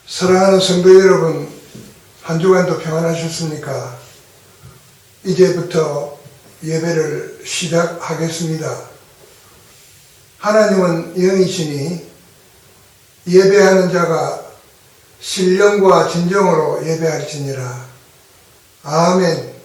사랑하는 성도 여러분, 한 주간도 평안하셨습니까? 이제부터 예배를 시작하겠습니다. 하나님은 영이시니 예배하는 자가 신령과 진정으로 예배할지니라. 아멘.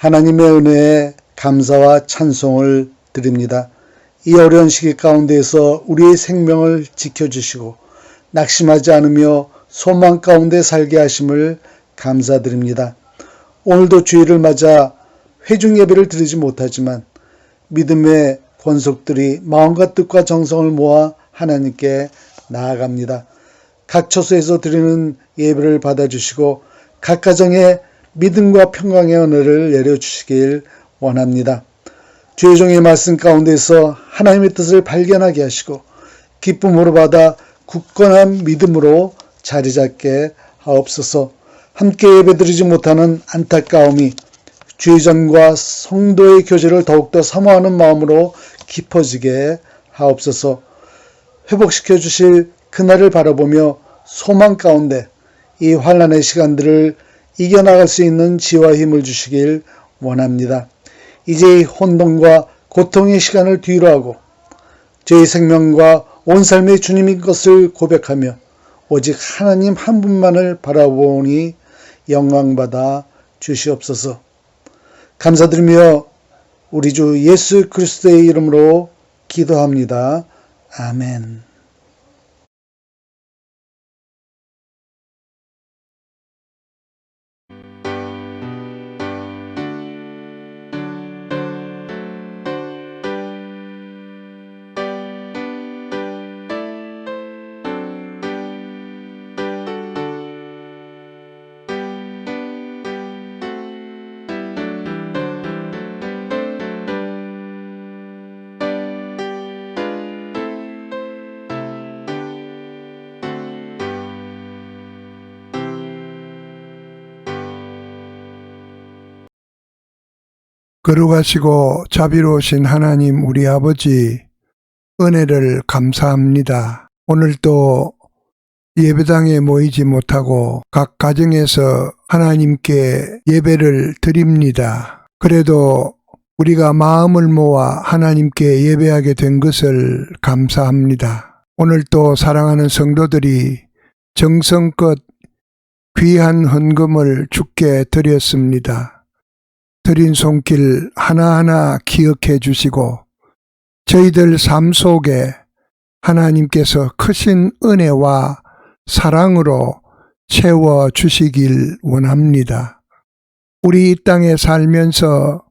하나님의 은혜에 감사와 찬송을 드립니다. 이 어려운 시기 가운데에서 우리의 생명을 지켜주시고 낙심하지 않으며 소망 가운데 살게 하심을 감사드립니다. 오늘도 주일을 맞아 회중 예배를 드리지 못하지만 믿음의 권속들이 마음과 뜻과 정성을 모아 하나님께 나아갑니다. 각 처소에서 드리는 예배를 받아주시고 각 가정에 믿음과 평강의 은혜를 내려주시길 원합니다. 주의 종의 말씀 가운데서 하나님의 뜻을 발견하게 하시고 기쁨으로 받아 굳건한 믿음으로 자리 잡게 하옵소서. 함께 예배드리지 못하는 안타까움이 주의 전과 성도의 교제를 더욱더 사모하는 마음으로 깊어지게 하옵소서. 회복시켜 주실 그날을 바라보며 소망 가운데 이 환난의 시간들을 이겨나갈 수 있는 지혜와 힘을 주시길 원합니다. 이제 이 혼돈과 고통의 시간을 뒤로하고 저희 생명과 온 삶의 주님인 것을 고백하며 오직 하나님 한 분만을 바라보니 영광받아 주시옵소서. 감사드리며 우리 주 예수 그리스도의 이름으로 기도합니다. 아멘. 거룩하시고 자비로우신 하나님 우리 아버지 은혜를 감사합니다. 오늘도 예배당에 모이지 못하고 각 가정에서 하나님께 예배를 드립니다. 그래도 우리가 마음을 모아 하나님께 예배하게 된 것을 감사합니다. 오늘도 사랑하는 성도들이 정성껏 귀한 헌금을 주께 드렸습니다. 드린 손길 하나하나 기억해 주시고 저희들 삶 속에 하나님께서 크신 은혜와 사랑으로 채워 주시길 원합니다. 우리 이 땅에 살면서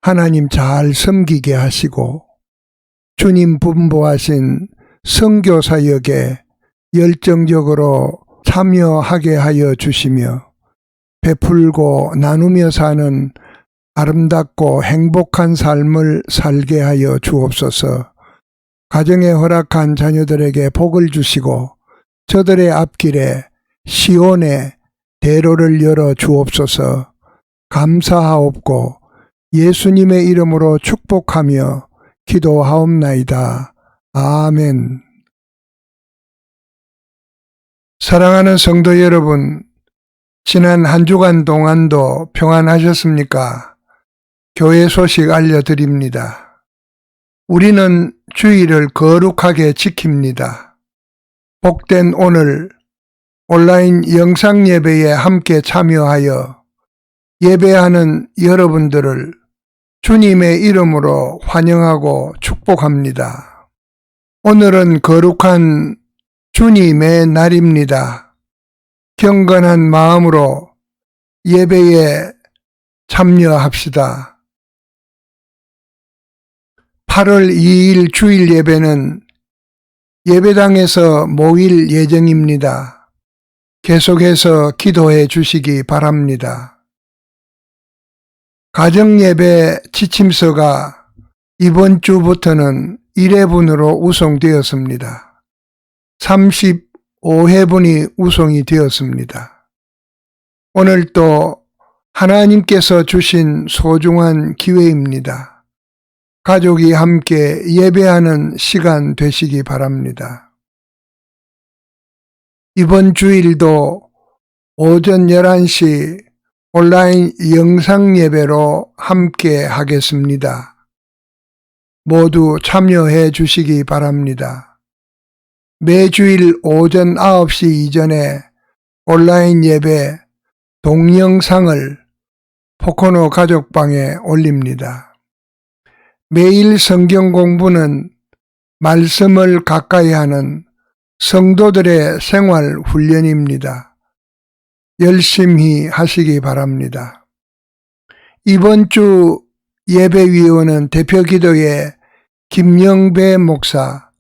하나님 잘 섬기게 하시고 주님 분부하신 선교 사역에 열정적으로 참여하게 하여 주시며 베풀고 나누며 사는 아름답고 행복한 삶을 살게 하여 주옵소서. 가정에 허락한 자녀들에게 복을 주시고 저들의 앞길에 시온의 대로를 열어 주옵소서. 감사하옵고 예수님의 이름으로 축복하며 기도하옵나이다. 아멘. 사랑하는 성도 여러분, 지난 한 주간 동안도 평안하셨습니까? 교회 소식 알려드립니다. 우리는 주일을 거룩하게 지킵니다. 복된 오늘 온라인 영상 예배에 함께 참여하여 예배하는 여러분들을 주님의 이름으로 환영하고 축복합니다. 오늘은 거룩한 주님의 날입니다. 경건한 마음으로 예배에 참여합시다. 8월 2일 주일 예배는 예배당에서 모일 예정입니다. 계속해서 기도해 주시기 바랍니다. 가정예배 지침서가 이번 주부터는 1회분으로 우송되었습니다. 35회분이 우송이 되었습니다. 오늘 또 하나님께서 주신 소중한 기회입니다. 가족이 함께 예배하는 시간 되시기 바랍니다. 이번 주일도 오전 11시 온라인 영상 예배로 함께 하겠습니다. 모두 참여해 주시기 바랍니다. 매주일 오전 9시 이전에 온라인 예배 동영상을 포코노 가족방에 올립니다. 매일 성경 공부는 말씀을 가까이 하는 성도들의 생활 훈련입니다. 열심히 하시기 바랍니다. 이번 주 예배위원은 대표기도의 김영배 목사,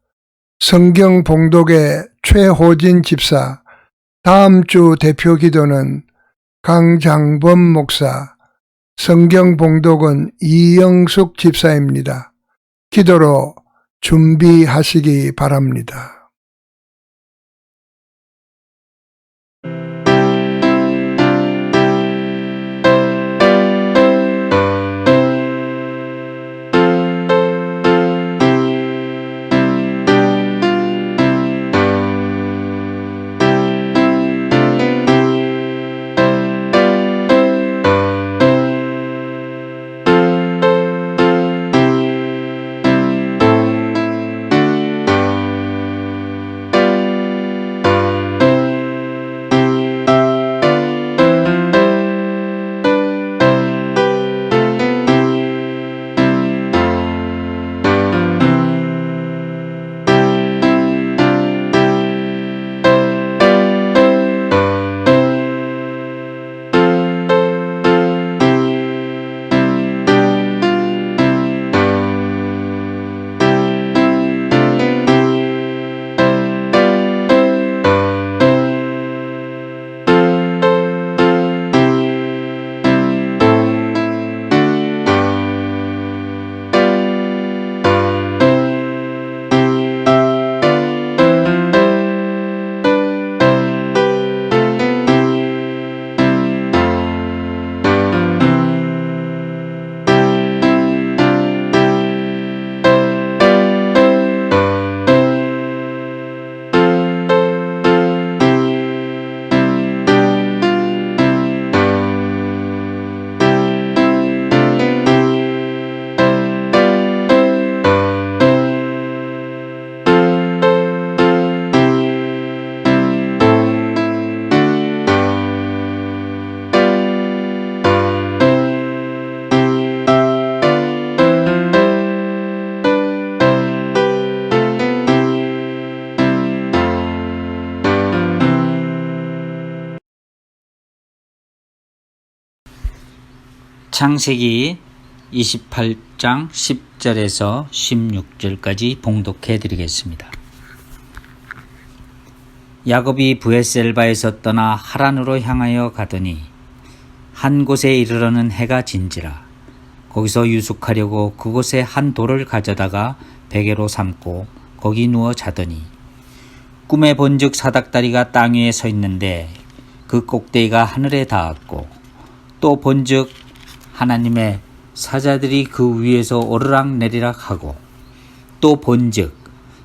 성경봉독의 최호진 집사, 다음 주 대표기도는 강장범 목사, 성경봉독은 이영숙 집사입니다. 기도로 준비하시기 바랍니다. 창세기 28장 10절에서 16절까지 봉독해 드리겠습니다. 야곱이 브에셀바에서 떠나 하란으로 향하여 가더니 한 곳에 이르러는 해가 진지라. 거기서 유숙하려고 그곳에 한 돌을 가져다가 베개로 삼고 거기 누워 자더니 꿈에 본즉 사닥다리가 땅 위에 서 있는데 그 꼭대기가 하늘에 닿았고 또 본즉 하나님의 사자들이 그 위에서 오르락 내리락 하고 또 본즉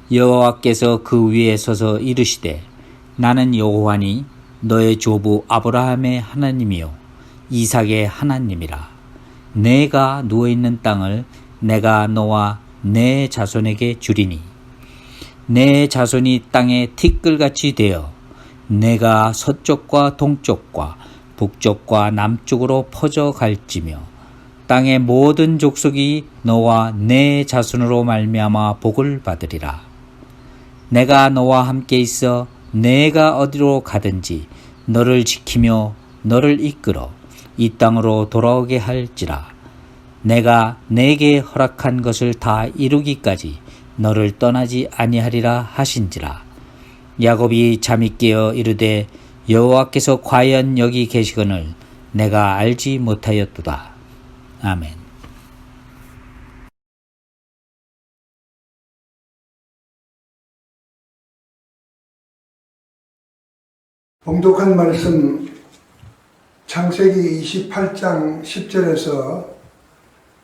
여호와께서 그 위에 서서 이르시되 나는 여호와니 너의 조부 아브라함의 하나님이요 이삭의 하나님이라. 내가 누워있는 땅을 내가 너와 내 자손에게 주리니 내 자손이 땅에 티끌같이 되어 내가 서쪽과 동쪽과 북쪽과 남쪽으로 퍼져 갈지며 땅의 모든 족속이 너와 내 자손으로 말미암아 복을 받으리라. 내가 너와 함께 있어 내가 어디로 가든지 너를 지키며 너를 이끌어 이 땅으로 돌아오게 할지라. 내가 내게 허락한 것을 다 이루기까지 너를 떠나지 아니하리라 하신지라. 야곱이 잠이 깨어 이르되 여호와께서 과연 여기 계시거늘 내가 알지 못하였도다. 아멘. 봉독한 말씀 창세기 28장 10절에서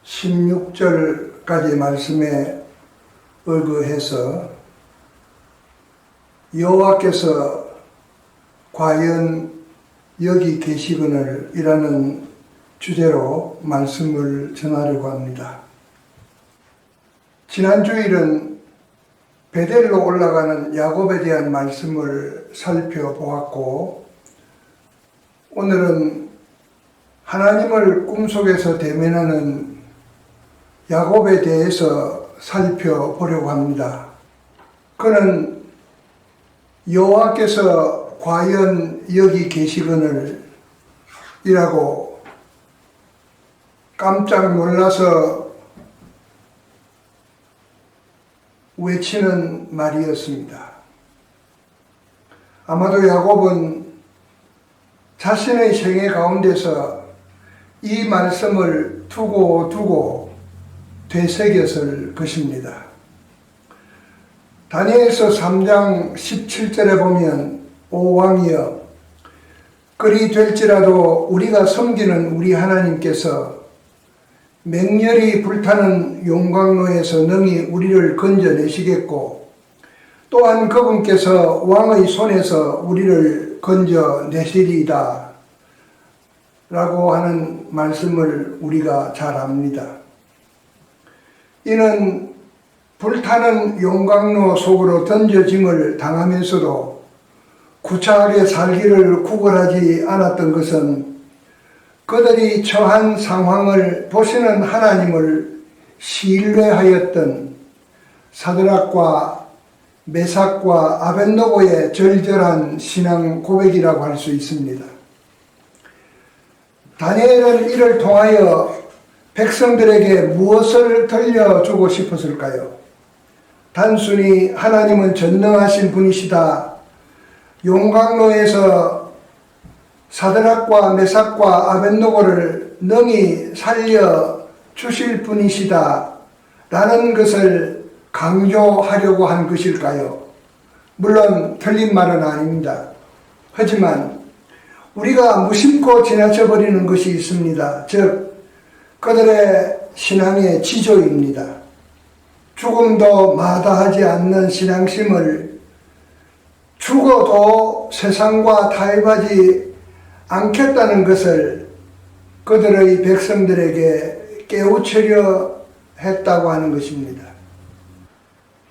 16절까지 말씀에 의거해서 여호와께서 과연 여기 계시거늘 이라는 주제로 말씀을 전하려고 합니다. 지난 주일은 베델로 올라가는 야곱에 대한 말씀을 살펴보았고 오늘은 하나님을 꿈속에서 대면하는 야곱에 대해서 살펴보려고 합니다. 그는 여호와께서 과연 여기 계시거늘 이라고 깜짝 놀라서 외치는 말이었습니다. 아마도 야곱은 자신의 생애 가운데서 이 말씀을 두고 되새겼을 것입니다. 다니엘서 3장 17절에 보면 오 왕이여 그리 될지라도 우리가 섬기는 우리 하나님께서 맹렬히 불타는 용광로에서 능히 우리를 건져내시겠고 또한 그분께서 왕의 손에서 우리를 건져내시리이다 라고 하는 말씀을 우리가 잘 압니다. 이는 불타는 용광로 속으로 던져짐을 당하면서도 구차하게 살기를 구걸하지 않았던 것은 그들이 처한 상황을 보시는 하나님을 신뢰하였던 사드락과 메삭과 아벳노고의 절절한 신앙 고백이라고 할 수 있습니다. 다니엘은 이를 통하여 백성들에게 무엇을 들려주고 싶었을까요? 단순히 하나님은 전능하신 분이시다. 용광로에서 사드락과 메삭과 아벳노고를 능히 살려 주실 분이시다 라는 것을 강조하려고 한 것일까요? 물론 틀린 말은 아닙니다. 하지만 우리가 무심코 지나쳐버리는 것이 있습니다. 즉 그들의 신앙의 지조입니다. 죽음도 마다하지 않는 신앙심을 죽어도 세상과 타협하지 않겠다는 것을 그들의 백성들에게 깨우치려 했다고 하는 것입니다.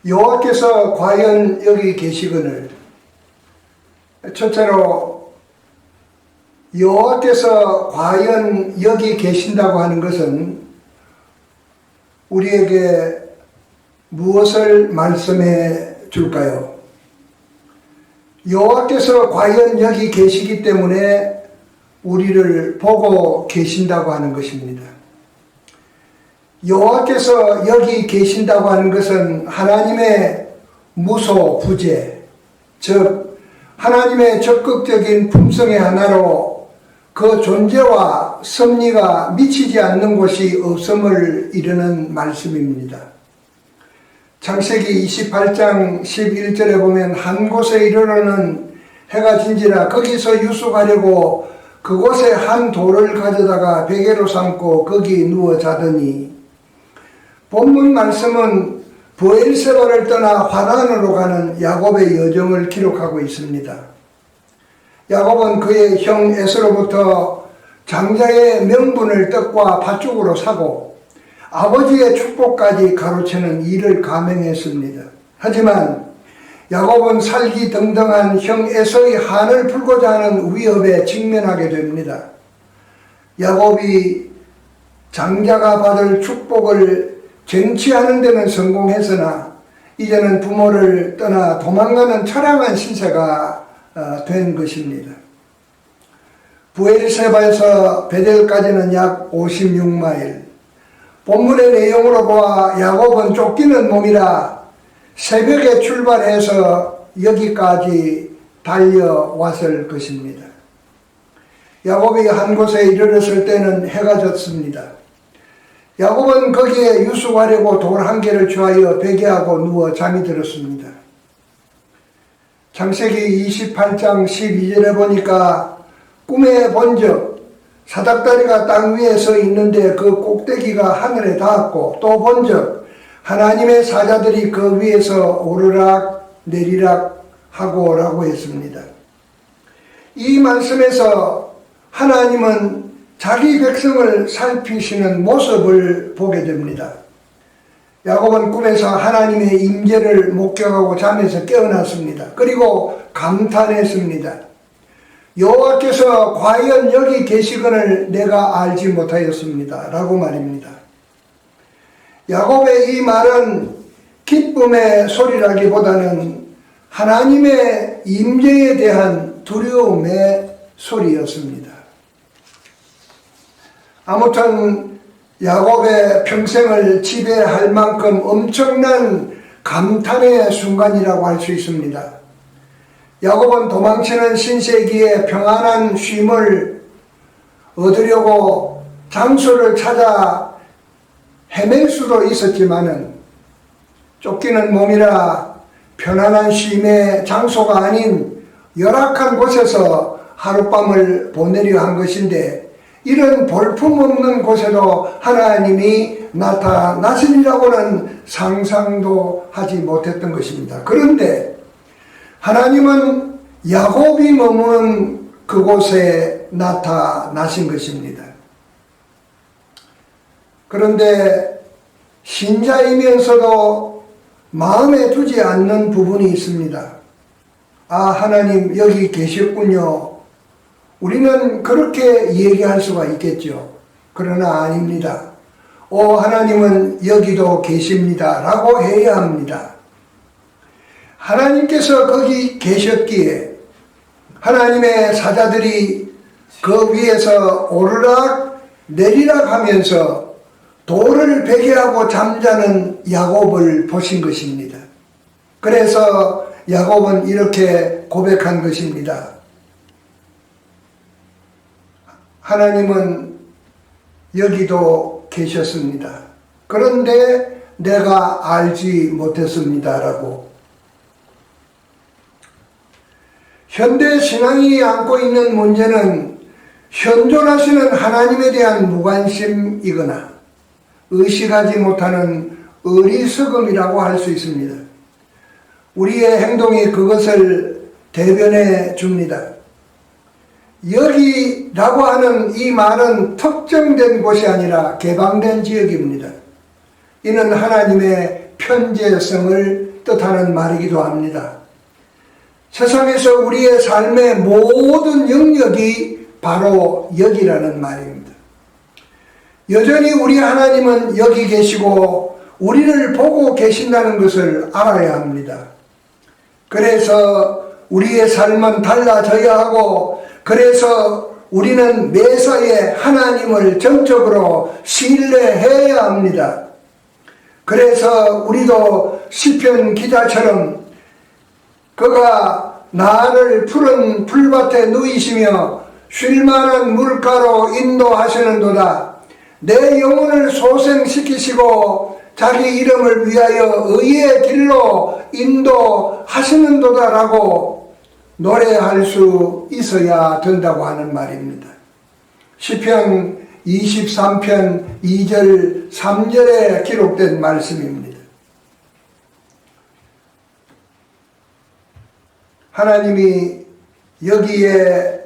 여호와께서 과연 여기 계시거늘 첫째로 여호와께서 과연 여기 계신다고 하는 것은 우리에게 무엇을 말씀해 줄까요? 여호와께서 과연 여기 계시기 때문에 우리를 보고 계신다고 하는 것입니다. 여호와께서 여기 계신다고 하는 것은 하나님의 무소부재, 즉 하나님의 적극적인 품성의 하나로 그 존재와 섭리가 미치지 않는 곳이 없음을 이르는 말씀입니다. 창세기 28장 11절에 보면 한 곳에 이르러는 해가 진지라 거기서 유숙하려고 그곳에 한 돌을 가져다가 베개로 삼고 거기 누워 자더니, 본문 말씀은 브엘세바를 떠나 화란으로 가는 야곱의 여정을 기록하고 있습니다. 야곱은 그의 형 에서로부터 장자의 명분을 떡과 팥죽으로 사고 아버지의 축복까지 가로채는 일을 감행했습니다. 하지만 야곱은 살기 등등한 형 에서의 한을 풀고자 하는 위협에 직면하게 됩니다. 야곱이 장자가 받을 축복을 쟁취하는 데는 성공했으나 이제는 부모를 떠나 도망가는 처량한 신세가 된 것입니다. 브엘세바에서 베델까지는 약 56마일. 본문의 내용으로 보아 야곱은 쫓기는 몸이라 새벽에 출발해서 여기까지 달려왔을 것입니다. 야곱이 한 곳에 이르렀을 때는 해가 졌습니다. 야곱은 거기에 유숙하려고 돌 한 개를 취하여 베개하고 누워 잠이 들었습니다. 창세기 28장 12절에 보니까 꿈에 본적 사닥다리가 땅 위에 서 있는데 그 꼭대기가 하늘에 닿았고, 또 본적 하나님의 사자들이 그 위에서 오르락 내리락 하고 라고 했습니다. 이 말씀에서 하나님은 자기 백성을 살피시는 모습을 보게 됩니다. 야곱은 꿈에서 하나님의 임재를 목격하고 잠에서 깨어났습니다. 그리고 감탄했습니다. 여호와께서 과연 여기 계시거늘 내가 알지 못하였습니다. 라고 말입니다. 야곱의 이 말은 기쁨의 소리라기보다는 하나님의 임재에 대한 두려움의 소리였습니다. 아무튼 야곱의 평생을 지배할 만큼 엄청난 감탄의 순간이라고 할 수 있습니다. 야곱은 도망치는 신세기에 평안한 쉼을 얻으려고 장소를 찾아 헤맬 수도 있었지만은 쫓기는 몸이라 편안한 쉼의 장소가 아닌 열악한 곳에서 하룻밤을 보내려 한 것인데, 이런 볼품없는 곳에도 하나님이 나타나시리라고는 상상도 하지 못했던 것입니다. 그런데 하나님은 야곱이 머무는 그곳에 나타나신 것입니다. 그런데 신자이면서도 마음에 두지 않는 부분이 있습니다. 아, 하나님 여기 계셨군요. 우리는 그렇게 얘기할 수가 있겠죠. 그러나 아닙니다. 오, 하나님은 여기도 계십니다. 라고 해야 합니다. 하나님께서 거기 계셨기에 하나님의 사자들이 그 위에서 오르락 내리락 하면서 돌을 베개하고 잠자는 야곱을 보신 것입니다. 그래서 야곱은 이렇게 고백한 것입니다. 하나님은 여기도 계셨습니다. 그런데 내가 알지 못했습니다. 라고. 현대 신앙이 안고 있는 문제는 현존하시는 하나님에 대한 무관심이거나 의식하지 못하는 어리석음이라고 할 수 있습니다. 우리의 행동이 그것을 대변해 줍니다. 여기라고 하는 이 말은 특정된 곳이 아니라 개방된 지역입니다. 이는 하나님의 편재성을 뜻하는 말이기도 합니다. 세상에서 우리의 삶의 모든 영역이 바로 여기라는 말입니다. 여전히 우리 하나님은 여기 계시고 우리를 보고 계신다는 것을 알아야 합니다. 그래서 우리의 삶은 달라져야 하고, 그래서 우리는 매사에 하나님을 전적으로 신뢰해야 합니다. 그래서 우리도 시편 기자처럼 그가 나를 푸른 풀밭에 누이시며 쉴만한 물가로 인도하시는도다. 내 영혼을 소생시키시고 자기 이름을 위하여 의의 길로 인도하시는도다라고 노래할 수 있어야 된다고 하는 말입니다. 시편 23편 2절 3절에 기록된 말씀입니다. 하나님이 여기에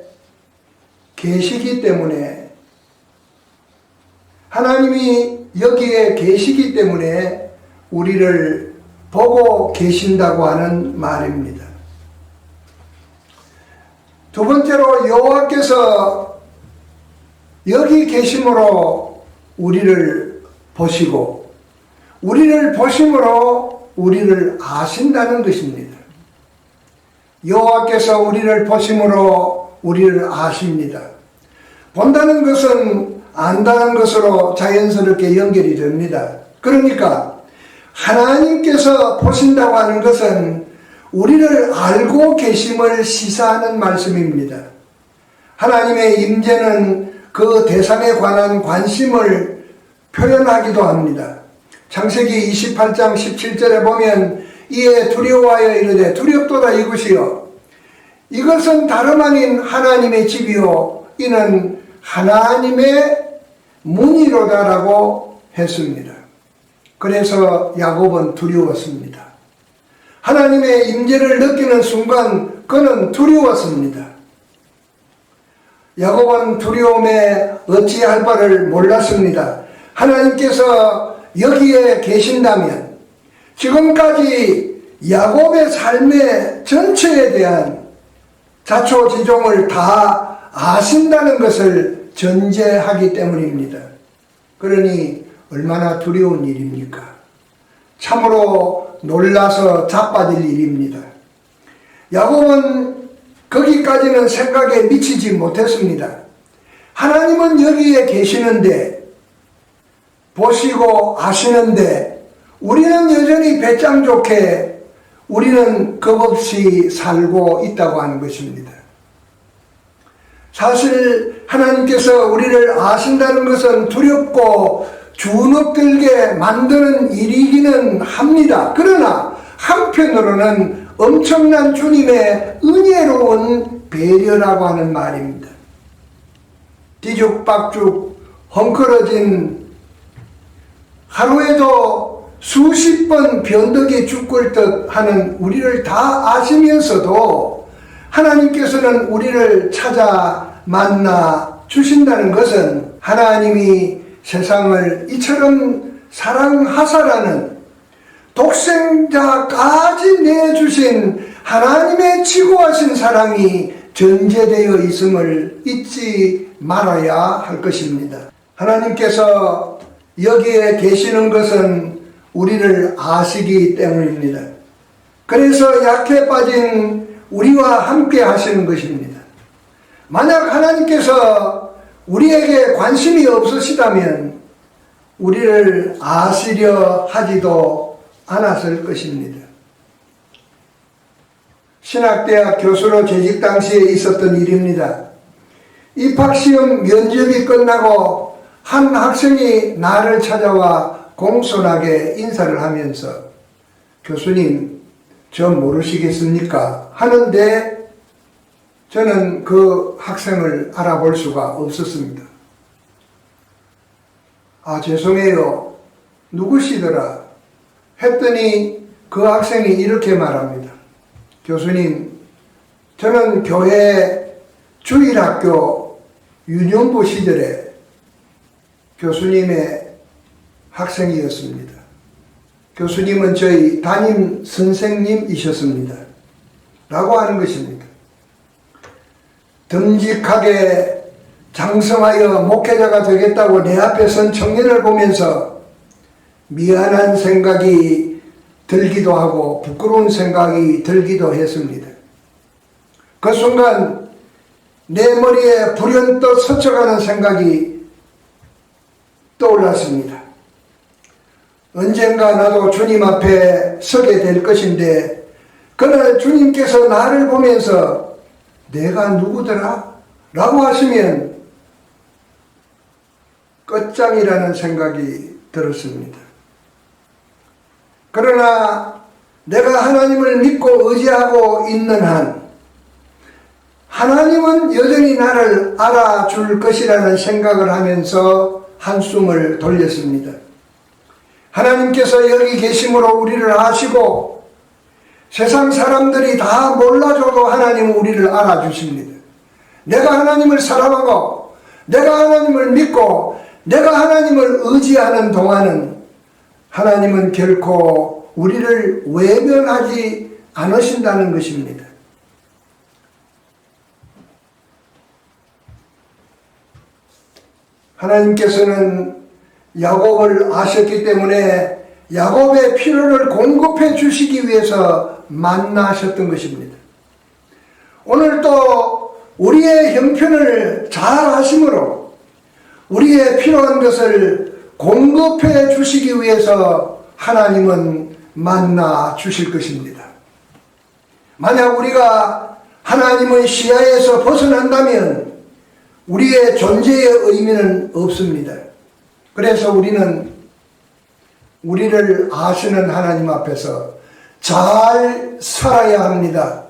계시기 때문에 우리를 보고 계신다고 하는 말입니다. 두 번째로 여호와께서 여기 계심으로 우리를 보시고 우리를 보심으로 우리를 아신다는 것입니다. 여호와께서 우리를 보심으로 우리를 아십니다. 본다는 것은 안다는 것으로 자연스럽게 연결이 됩니다. 그러니까 하나님께서 보신다고 하는 것은 우리를 알고 계심을 시사하는 말씀입니다. 하나님의 임재는 그 대상에 관한 관심을 표현하기도 합니다. 창세기 28장 17절에 보면 이에 두려워하여 이르되 두렵도다 이것이요 이것은 다름 아닌 하나님의 집이요 이는 하나님의 문이로다라고 했습니다. 그래서 야곱은 두려웠습니다. 하나님의 임재를 느끼는 순간 그는 두려웠습니다. 야곱은 두려움에 어찌할 바를 몰랐습니다. 하나님께서 여기에 계신다면 지금까지 야곱의 삶의 전체에 대한 자초지종을 다 아신다는 것을 전제하기 때문입니다. 그러니 얼마나 두려운 일입니까? 참으로 놀라서 자빠질 일입니다. 야곱은 거기까지는 생각에 미치지 못했습니다. 하나님은 여기에 계시는데 보시고 아시는데 우리는 여전히 배짱 좋게 우리는 겁없이 살고 있다고 하는 것입니다. 사실 하나님께서 우리를 아신다는 것은 두렵고 주눅들게 만드는 일이기는 합니다. 그러나 한편으로는 엄청난 주님의 은혜로운 배려라고 하는 말입니다. 뒤죽박죽 헝클어진 하루에도 수십 번 변덕이 죽을 듯 하는 우리를 다 아시면서도 하나님께서는 우리를 찾아 만나 주신다는 것은 하나님이 세상을 이처럼 사랑하사라는 독생자까지 내주신 하나님의 지고하신 사랑이 전제되어 있음을 잊지 말아야 할 것입니다. 하나님께서 여기에 계시는 것은 우리를 아시기 때문입니다. 그래서 약해 빠진 우리와 함께 하시는 것입니다. 만약 하나님께서 우리에게 관심이 없으시다면 우리를 아시려 하지도 않았을 것입니다. 신학대학 교수로 재직 당시에 있었던 일입니다. 입학시험 면접이 끝나고 한 학생이 나를 찾아와 공손하게 인사를 하면서 교수님, 저 모르시겠습니까? 하는데 저는 그 학생을 알아볼 수가 없었습니다. 아, 죄송해요. 누구시더라? 했더니 그 학생이 이렇게 말합니다. 교수님, 저는 교회 주일학교 유년부 시절에 교수님의 학생이었습니다. 교수님은 저희 담임 선생님이셨습니다. 라고 하는 것입니다. 듬직하게 장성하여 목회자가 되겠다고 내 앞에 선 청년을 보면서 미안한 생각이 들기도 하고 부끄러운 생각이 들기도 했습니다. 그 순간 내 머리에 불현듯 스쳐가는 생각이 떠올랐습니다. 언젠가 나도 주님 앞에 서게 될 것인데 그날 주님께서 나를 보면서 내가 누구더라? 라고 하시면 끝장이라는 생각이 들었습니다. 그러나 내가 하나님을 믿고 의지하고 있는 한 하나님은 여전히 나를 알아줄 것이라는 생각을 하면서 한숨을 돌렸습니다. 하나님께서 여기 계심으로 우리를 아시고 세상 사람들이 다 몰라줘도 하나님은 우리를 알아주십니다. 내가 하나님을 사랑하고 내가 하나님을 믿고 내가 하나님을 의지하는 동안은 하나님은 결코 우리를 외면하지 않으신다는 것입니다. 하나님께서는 야곱을 아셨기 때문에 야곱의 필요를 공급해 주시기 위해서 만나셨던 것입니다. 오늘도 우리의 형편을 잘 아심으로 우리의 필요한 것을 공급해 주시기 위해서 하나님은 만나 주실 것입니다. 만약 우리가 하나님의 시야에서 벗어난다면 우리의 존재의 의미는 없습니다. 그래서 우리는 우리를 아시는 하나님 앞에서 잘 살아야 합니다.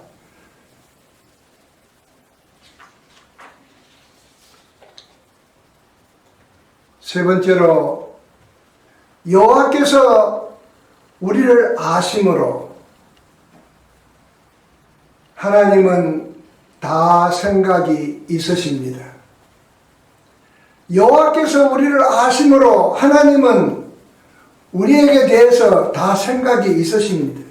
세 번째로 여호와께서 우리를 아심으로 하나님은 다 생각이 있으십니다. 여호와께서 우리를 아심으로 하나님은 우리에게 대해서 다 생각이 있으십니다.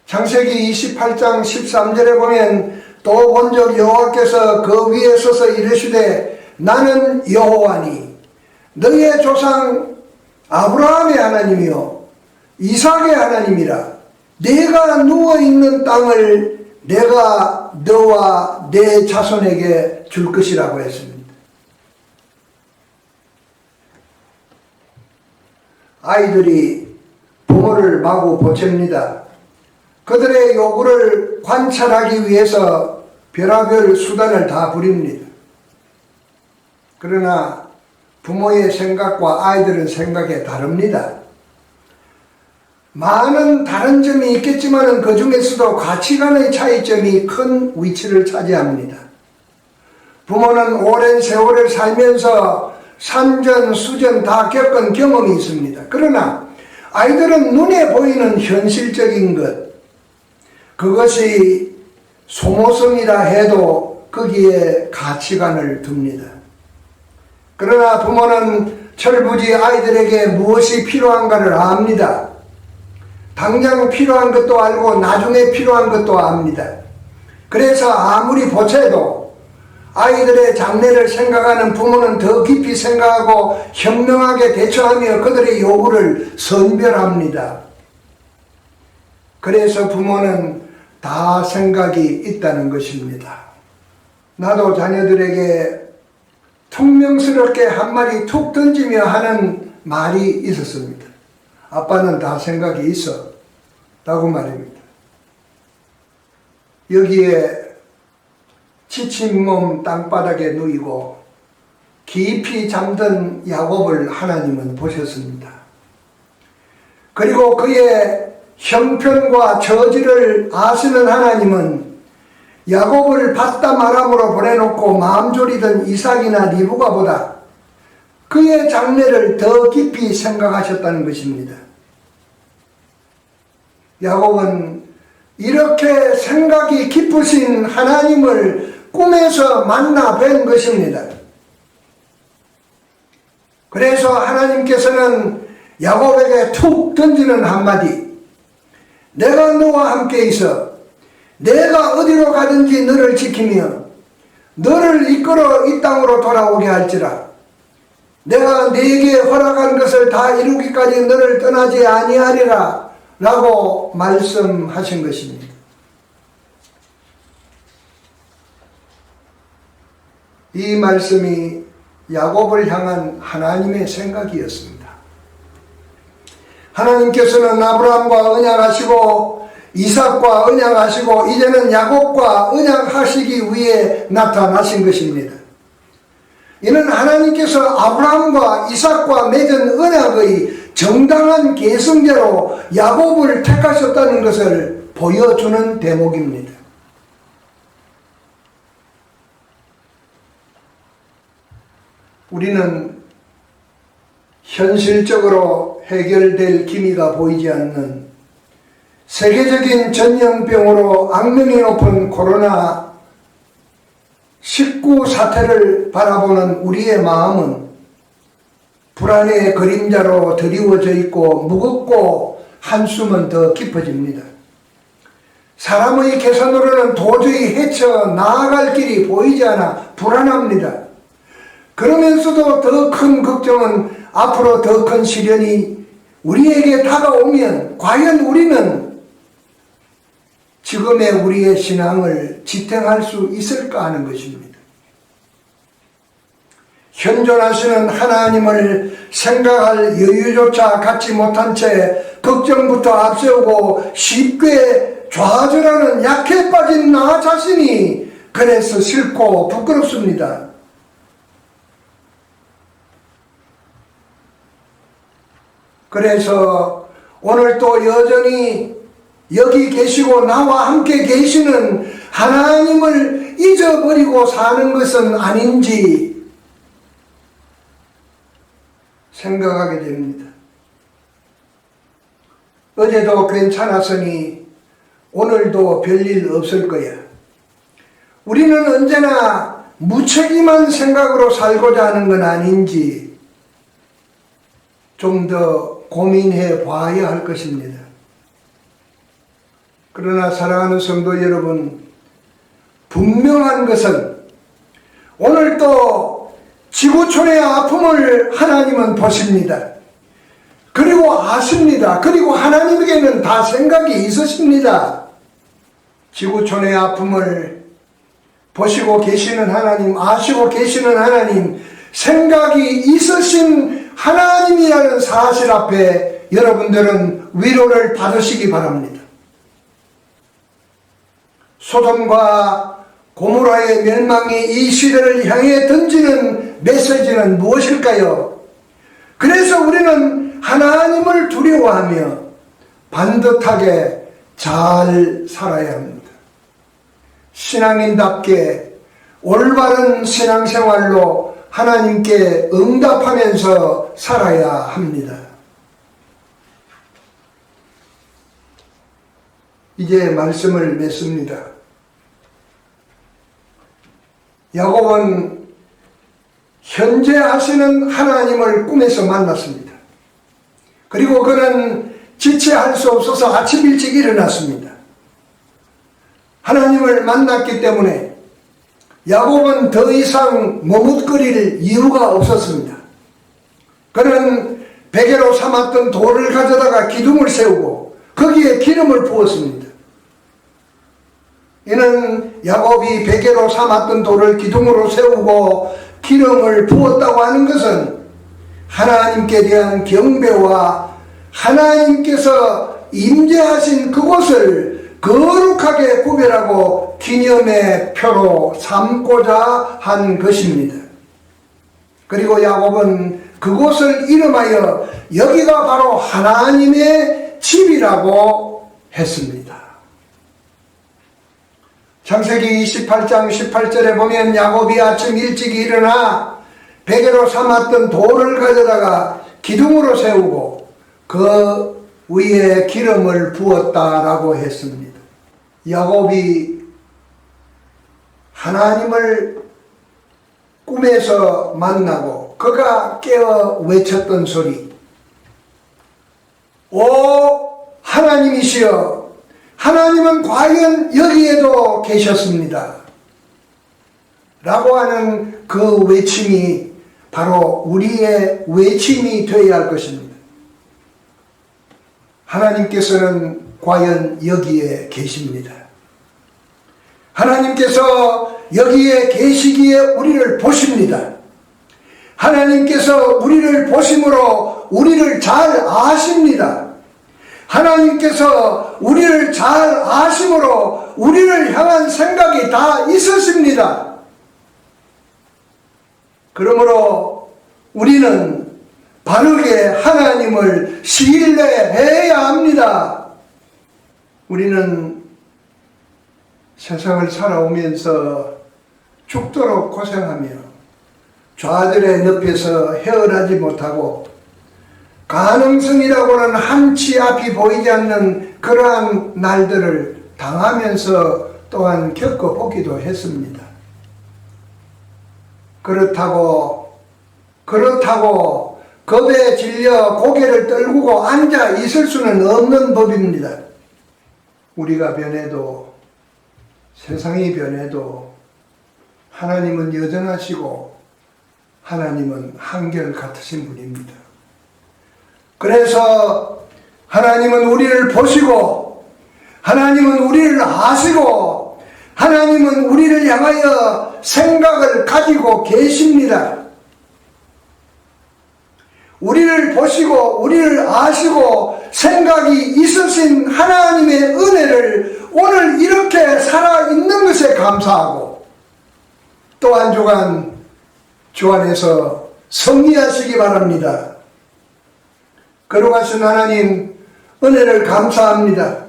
창세기 28장 13절에 보면 또 본적 여호와께서 그 위에 서서 이르시되 나는 여호와니 너의 조상 아브라함의 하나님이요 이삭의 하나님이라. 내가 누워있는 땅을 내가 너와 내 자손에게 줄 것이라고 했습니다. 아이들이 부모를 마구 보챕니다. 그들의 요구를 관찰하기 위해서 별의별 수단을 다 부립니다. 그러나 부모의 생각과 아이들의 생각이 다릅니다. 많은 다른 점이 있겠지만 그 중에서도 가치관의 차이점이 큰 위치를 차지합니다. 부모는 오랜 세월을 살면서 산전, 수전 다 겪은 경험이 있습니다. 그러나 아이들은 눈에 보이는 현실적인 것, 그것이 소모성이라 해도 거기에 가치관을 둡니다. 그러나 부모는 철부지 아이들에게 무엇이 필요한가를 압니다. 당장 필요한 것도 알고 나중에 필요한 것도 압니다. 그래서 아무리 보채도 아이들의 장래를 생각하는 부모는 더 깊이 생각하고 현명하게 대처하며 그들의 요구를 선별합니다. 그래서 부모는 다 생각이 있다는 것입니다. 나도 자녀들에게 퉁명스럽게 한마디 툭 던지며 하는 말이 있었습니다. 아빠는 다 생각이 있어 라고 말입니다. 여기에 지친 몸 땅바닥에 누이고 깊이 잠든 야곱을 하나님은 보셨습니다. 그리고 그의 형편과 처지를 아시는 하나님은 야곱을 바담 아람으로 보내놓고 마음 졸이던 이삭이나 리브가보다 그의 장래를 더 깊이 생각하셨다는 것입니다. 야곱은 이렇게 생각이 깊으신 하나님을 꿈에서 만나 뵌 것입니다. 그래서 하나님께서는 야곱에게 툭 던지는 한마디, 내가 너와 함께 있어 내가 어디로 가든지 너를 지키며 너를 이끌어 이 땅으로 돌아오게 할지라. 내가 네게 허락한 것을 다 이루기까지 너를 떠나지 아니하리라 라고 말씀하신 것입니다. 이 말씀이 야곱을 향한 하나님의 생각이었습니다. 하나님께서는 아브라함과 언약하시고 이삭과 언약하시고 이제는 야곱과 언약하시기 위해 나타나신 것입니다. 이는 하나님께서 아브라함과 이삭과 맺은 언약의 정당한 계승자로 야곱을 택하셨다는 것을 보여주는 대목입니다. 우리는 현실적으로 해결될 기미가 보이지 않는 세계적인 전염병으로 악명이 높은 코로나19 사태를 바라보는 우리의 마음은 불안의 그림자로 드리워져 있고 무겁고 한숨은 더 깊어집니다. 사람의 계산으로는 도저히 헤쳐나아갈 길이 보이지 않아 불안합니다. 그러면서도 더 큰 걱정은 앞으로 더 큰 시련이 우리에게 다가오면 과연 우리는 지금의 우리의 신앙을 지탱할 수 있을까 하는 것입니다. 현존하시는 하나님을 생각할 여유조차 갖지 못한 채 걱정부터 앞세우고 쉽게 좌절하는 약해 빠진 나 자신이 그래서 싫고 부끄럽습니다. 그래서 오늘 또 여전히 여기 계시고 나와 함께 계시는 하나님을 잊어버리고 사는 것은 아닌지 생각하게 됩니다. 어제도 괜찮았으니 오늘도 별일 없을 거야. 우리는 언제나 무책임한 생각으로 살고자 하는 건 아닌지 좀 더 고민해 봐야 할 것입니다. 그러나 사랑하는 성도 여러분, 분명한 것은 오늘 또 지구촌의 아픔을 하나님은 보십니다. 그리고 아십니다. 그리고 하나님에게는 다 생각이 있으십니다. 지구촌의 아픔을 보시고 계시는 하나님, 아시고 계시는 하나님, 생각이 있으신 하나님이라는 사실 앞에 여러분들은 위로를 받으시기 바랍니다. 소돔과 고모라의 멸망이 이 시대를 향해 던지는 메시지는 무엇일까요? 그래서 우리는 하나님을 두려워하며 반듯하게 잘 살아야 합니다. 신앙인답게 올바른 신앙생활로 하나님께 응답하면서 살아야 합니다. 이제 말씀을 맺습니다. 야곱은 현재 하시는 하나님을 꿈에서 만났습니다. 그리고 그는 지체할 수 없어서 아침 일찍 일어났습니다. 하나님을 만났기 때문에 야곱은 더 이상 머뭇거릴 이유가 없었습니다. 그는 베개로 삼았던 돌을 가져다가 기둥을 세우고 거기에 기름을 부었습니다. 이는 야곱이 베개로 삼았던 돌을 기둥으로 세우고 기름을 부었다고 하는 것은 하나님께 대한 경배와 하나님께서 임재하신 그곳을 거룩하게 구별하고 기념의 표로 삼고자 한 것입니다. 그리고 야곱은 그곳을 이름하여 여기가 바로 하나님의 집이라고 했습니다. 창세기 28장 18절에 보면 야곱이 아침 일찍 일어나 베개로 삼았던 돌을 가져다가 기둥으로 세우고 그 위에 기름을 부었다라고 했습니다. 야곱이 하나님을 꿈에서 만나고 그가 깨어 외쳤던 소리, 오 하나님이시여, 하나님은 과연 여기에도 계셨습니다 라고 하는 그 외침이 바로 우리의 외침이 되어야 할 것입니다. 하나님께서는 과연 여기에 계십니다. 하나님께서 여기에 계시기에 우리를 보십니다. 하나님께서 우리를 보심으로 우리를 잘 아십니다. 하나님께서 우리를 잘 아심으로 우리를 향한 생각이 다 있으십니다. 그러므로 우리는 바르게 하나님을 신뢰해야 합니다. 우리는 세상을 살아오면서 죽도록 고생하며 좌절의 늪에서 헤어나지 못하고 가능성이라고는 한치 앞이 보이지 않는 그러한 날들을 당하면서 또한 겪어보기도 했습니다. 그렇다고 겁에 질려 고개를 떨구고 앉아 있을 수는 없는 법입니다. 우리가 변해도 세상이 변해도 하나님은 여전하시고 하나님은 한결같으신 분입니다. 그래서 하나님은 우리를 보시고 하나님은 우리를 아시고 하나님은 우리를 향하여 생각을 가지고 계십니다. 우리를 보시고 우리를 아시고 생각이 있으신 하나님의 은혜를 오늘 이렇게 살아있는 것에 감사하고 또 한 주간 주 안에서 승리하시기 바랍니다. 거룩하신 하나님 은혜를 감사합니다.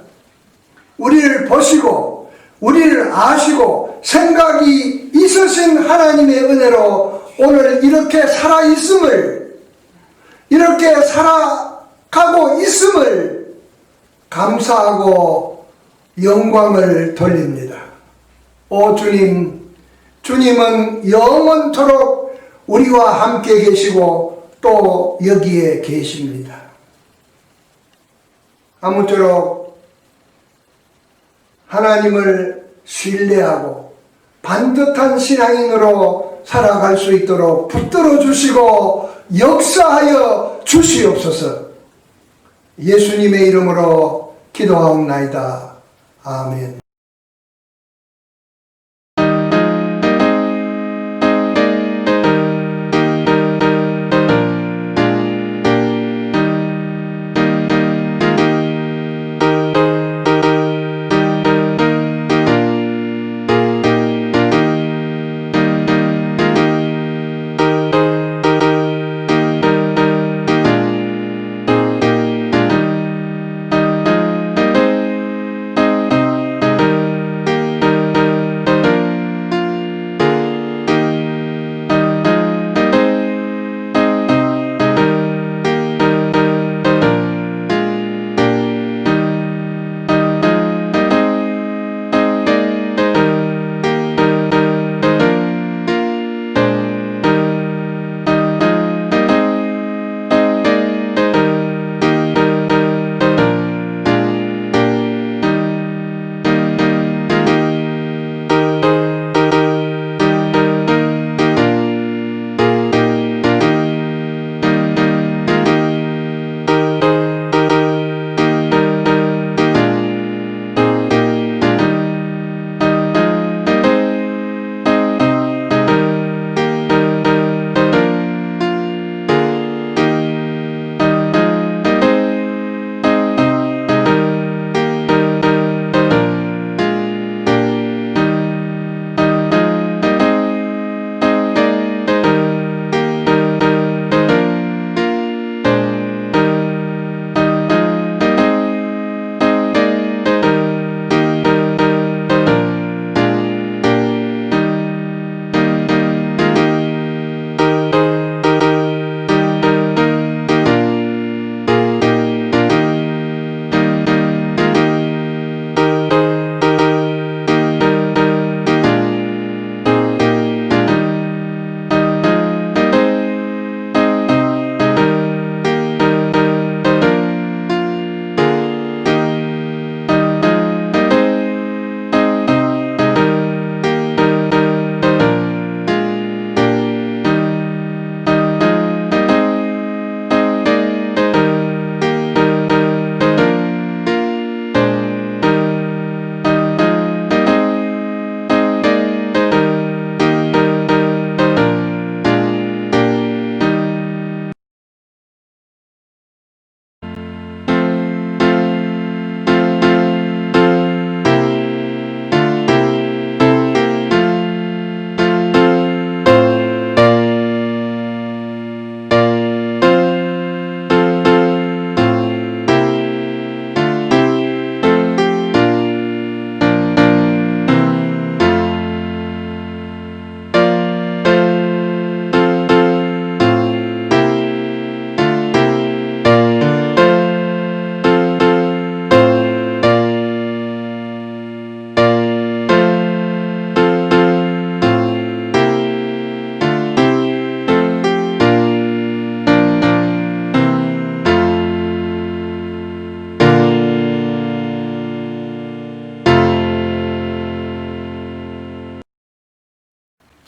우리를 보시고 우리를 아시고 생각이 있으신 하나님의 은혜로 오늘 이렇게 살아있음을 이렇게 살아가고 있음을 감사하고 영광을 돌립니다. 오 주님, 주님은 영원토록 우리와 함께 계시고 또 여기에 계십니다. 아무쪼록 하나님을 신뢰하고 반듯한 신앙인으로 살아갈 수 있도록 붙들어 주시고 역사하여 주시옵소서. 예수님의 이름으로 기도하옵나이다. 아멘.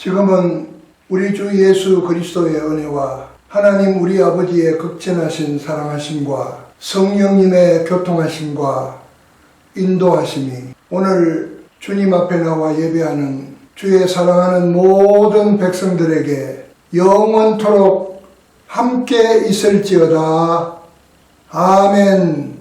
지금은 우리 주 예수 그리스도의 은혜와 하나님 우리 아버지의 극진하신 사랑하심과 성령님의 교통하심과 인도하심이 오늘 주님 앞에 나와 예배하는 주의 사랑하는 모든 백성들에게 영원토록 함께 있을지어다. 아멘.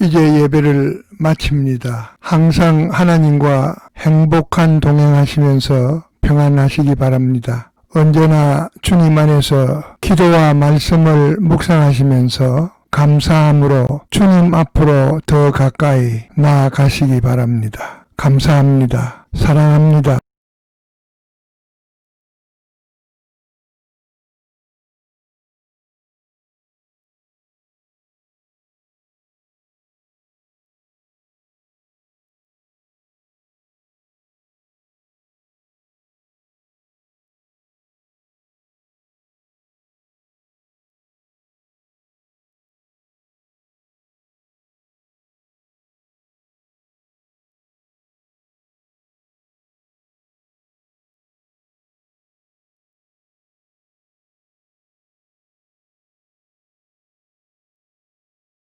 이제 예배를 마칩니다. 항상 하나님과 행복한 동행하시면서 평안하시기 바랍니다. 언제나 주님 안에서 기도와 말씀을 묵상하시면서 감사함으로 주님 앞으로 더 가까이 나아가시기 바랍니다. 감사합니다. 사랑합니다.